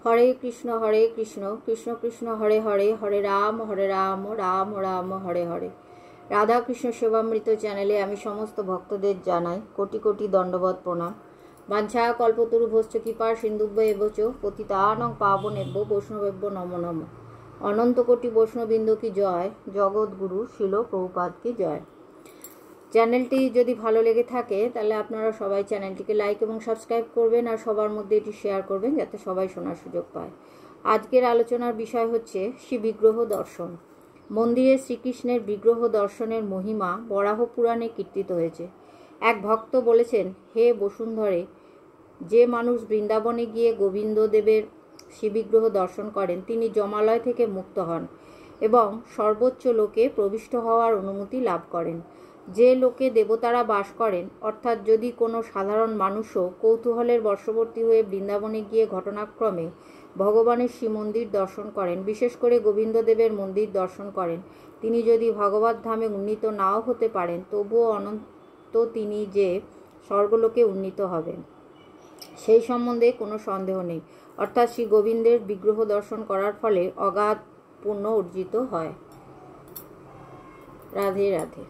হরে কৃষ্ণ কৃষ্ণ কৃষ্ণ হরে হরে, হরে রাম রাম রাম হরে হরে। রাধা কৃষ্ণ সেবামৃত চ্যানেলে আমি সমস্ত ভক্তদের জানাই কোটি কোটি দণ্ডবত প্রণাম। বাঞ্ছা কল্পতরুভশ্চ কৃপা সিন্ধুভ্য এবচ পতিতানং পাবনেভ্য বৈষ্ণবেভ্য নমো নমঃ। অনন্ত কোটি বৈষ্ণববৃন্দ কি জয়, জগৎগুরু শিল প্রভুপাদ কি জয়। চ্যানেলটি যদি ভালো লেগে থাকে তাহলে আপনারা সবাই চ্যানেলটিকে লাইক এবং সাবস্ক্রাইব করবেন, আর সবার মধ্যে এটি শেয়ার করবেন যাতে সবাই শোনার সুযোগ পায়। আজকের আলোচনার বিষয় হচ্ছে শ্রী বিগ্রহ দর্শন। মন্দিরে শ্রীকৃষ্ণের বিগ্রহ দর্শনের মহিমা বরাহ পুরাণে কীর্তিত হয়েছে। এক ভক্ত বলেছেন, হে বসুন্ধরে, যে মানুষ বৃন্দাবনে গিয়ে গোবিন্দদেবের শ্রীবিগ্রহ দর্শন করেন তিনি যমালয় থেকে মুক্ত হন এবং সর্বোচ্চ লোকে প্রবিষ্ট হওয়ার অনুমতি লাভ করেন। যে লোকে দেবতারা বাস করেন, অর্থাৎ যদি কোনো সাধারণ মানুষও কৌতূহলের বশবর্তী হয়ে বৃন্দাবনে গিয়ে ঘটনাক্রমে ভগবানের শ্রীমন্দির দর্শন করেন, বিশেষ করে গোবিন্দদেবের মন্দির দর্শন করেন, তিনি যদি ভগবত ধামে উন্নীত নাও হতে পারেন তবুও অনন্ত তিনি যে স্বর্গলোকে উন্নীত হবেন সেই সম্বন্ধে কোনো সন্দেহ নেই। অর্থাৎ শ্রী গোবিন্দের বিগ্রহ দর্শন করার ফলে অগাধ পুণ্য অর্জিত হয়। রাধে রাধে।